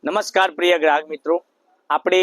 નમસ્કાર પ્રિય ગ્રાહક મિત્રો, આપણે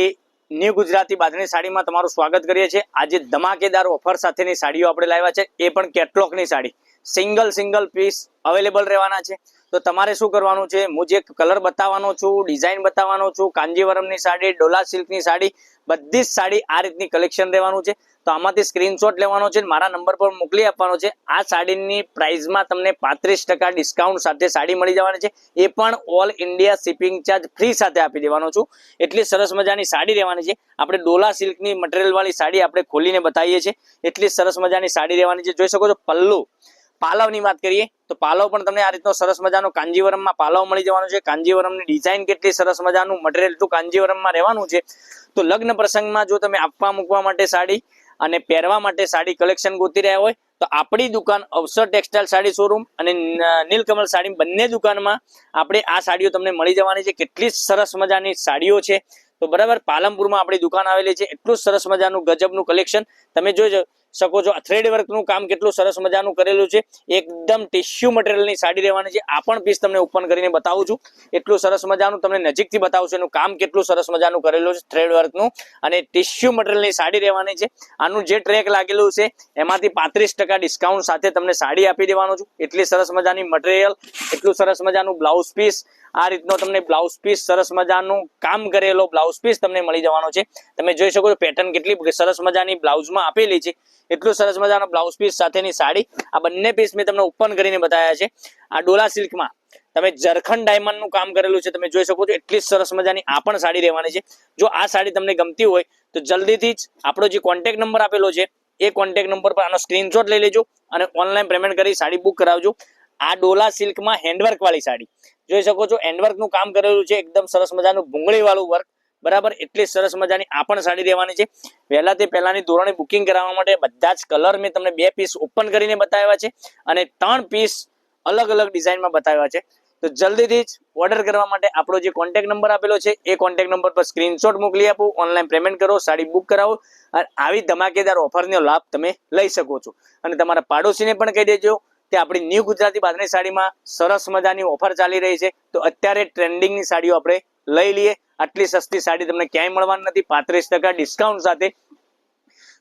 ન્યૂ ગુજરાતી બાંધણી સાડીમાં તમારું સ્વાગત કરીએ છીએ। આજે ધમાકેદાર ઓફર સાથેની સાડીઓ આપણે લાવ્યા છે, એ પણ કેટલોગની સાડી સિંગલ પીસ અવેલેબલ રહેવાના છે। તો તમારે શું કરવાનું છે, હું જે કલર બતાવવાનો છું, ડિઝાઇન બતાવવાનો છું, કાંજીવરમની સાડી, ડોલા સિલ્કની સાડી, બધી જ સાડી આ રીતની કલેક્શન રહેવાનું છે। તો આમાંથી સ્ક્રીનશોટ લેવાનો છે, મારા નંબર પર મોકલી આપવાનો છે। આ સાડીની પ્રાઇસમાં તમને 35% ડિસ્કાઉન્ટ સાથે સાડી મળી જવાની છે, એ પણ all India shipping charge free સાથે આપી દેવાનો છું। એટલી સરસ મજાની સાડી રહેવાની છે। આપણે ડોલા સિલ્કની મટીરિયલ વાળી સાડી આપણે ખોલીને બતાવીએ છીએ, એટલી સરસ મજાની સાડી રહેવાની છે। જોઈ શકો છો પલ્લુ, પાલવની વાત કરીએ તો પાલવ પણ તમને આ રીતનો સરસ મજાનો કાંજીવરમમાં પાલવ મળી જવાનો છે। કાંજીવરમની ડિઝાઇન કેટલી સરસ મજાનું મટીરિયલ ટુ કાંજીવરમમાં રહેવાનું છે। તો લગ્ન પ્રસંગમાં જો તમે આપવા મૂકવા માટે સાડી અને પહેરવા માટે સાડી કલેક્શન ગોતી રહ્યા હોય તો આપણી દુકાન અવસર ટેક્સટાઇલ સાડી શોરૂમ અને નીલકમલ સાડી બંને દુકાનમાં આપણે આ સાડીઓ તમને મળી જવાની છે। કેટલી સરસ મજાની સાડીઓ છે। તો બરાબર, પાલનપુરમાં આપણી દુકાન આવેલી છે। એટલું સરસ મજાનું ગજબનું કલેક્શન તમે જોઈ શકો છો। થ્રેડ વર્કનું કામ કેટલું સરસ મજાનું કરેલું છે, એકદમ ટિશ્યુ મટીરિયલની સાડી રહેવાની છે। આ પણ પીસ તમને ઓપન કરીને બતાવું છું, એટલું સરસ મજાનું તમને નજીકથી બતાવું છું। એનું કામ કેટલું સરસ મજાનું કરેલું છે થ્રેડ વર્કનું, અને ટિશ્યુ મટીરિયલની સાડી રહેવાની છે। આનું જે ટ્રેક લાગેલું છે એમાંથી 35% ડિસ્કાઉન્ટ સાથે તમને સાડી આપી દેવાનું છું। એટલી સરસ મજાની મટીરિયલ, એટલું સરસ મજાનું બ્લાઉઝ પીસ, આ રીતનો તમને બ્લાઉઝ પીસ સરસ મજાનું કામ કરેલો બ્લાઉઝ પીસ તમને મળી જવાનો છે। તમે જોઈ શકો છો પેટર્ન કેટલી સરસ મજાની બ્લાઉઝમાં આપેલી છે, એટલું સરસ મજાનો બ્લાઉઝ પીસ સાથેની સાડી। આ બંને પીસ મેં તમને ઓપન કરીને બતાવ્યા છે। આ ડોલા સિલ્કમાં તમે જરખંડ ડાયમંડનું કામ કરેલું છે, તમે જોઈ શકો છો એટલી સરસ મજાની આ પણ સાડી રહેવાની છે। જો આ સાડી તમને ગમતી હોય તો જલ્દીથી જ આપણો જે કોન્ટેક્ટ નંબર આપેલો છે એ કોન્ટેક્ટ નંબર પર આનો સ્ક્રીનશોટ લઈ લેજો અને ઓનલાઈન પેમેન્ટ કરી સાડી બુક કરાવજો। આ ડોલા સિલ્કમાં હેન્ડવર્ક વાળી સાડી જોઈ શકો છો, હેન્ડવર્કનું કામ કરેલું છે, એકદમ સરસ મજાનું ભૂંગળી વાળું વર્ક, બરાબર। એટલી સરસ મજાની આ પણ સાડી રહેવાની છે। વહેલા તે પહેલાની ધોરણે બુકિંગ કરાવવા માટે બધા જ કલર મેં તમને 2 પીસ ઓપન કરીને બતાવ્યા છે અને 3 પીસ અલગ અલગ ડિઝાઇનમાં બતાવ્યા છે। તો જલ્દીથી જ ઓર્ડર કરવા માટે આપણો જે કોન્ટેક્ટ નંબર આપેલો છે એ કોન્ટેક્ટ નંબર પર સ્ક્રીનશોટ મોકલી આપો, ઓનલાઈન પેમેન્ટ કરો, સાડી બુક કરાવો અને આવી ધમાકેદાર ઓફરનો લાભ તમે લઈ શકો છો। અને તમારા પાડોશીને પણ કહી દેજો કે આપણી ન્યૂ ગુજરાતી બાંધણી સાડીમાં સરસ મજાની ઓફર ચાલી રહી છે। તો અત્યારે ટ્રેન્ડિંગની સાડીઓ આપણે લઈ લઈએ, આટલી સસ્તી સાડી તમને ક્યાંય મળવાની નથી 35% ડિસ્કાઉન્ટ સાથે।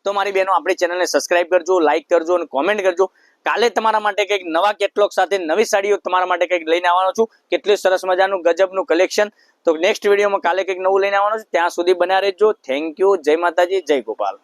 તો મારી બહેનો, આપણી ચેનલને સબસ્ક્રાઇબ કરજો, લાઈક કરજો અને કોમેન્ટ કરજો। કાલે તમારા માટે કંઈક નવા કેટલોગ સાથે નવી સાડીઓ તમારા માટે કંઈક લઈને આવવાનો છું, કેટલું સરસ મજાનું ગજબનું કલેક્શન। તો નેક્સ્ટ વિડીયોમાં કાલે કંઈક નવું લઈને આવવાનું છે, ત્યાં સુધી બન્યા રહેજો। થેન્ક યુ, જય માતાજી, જય ગોપાલ।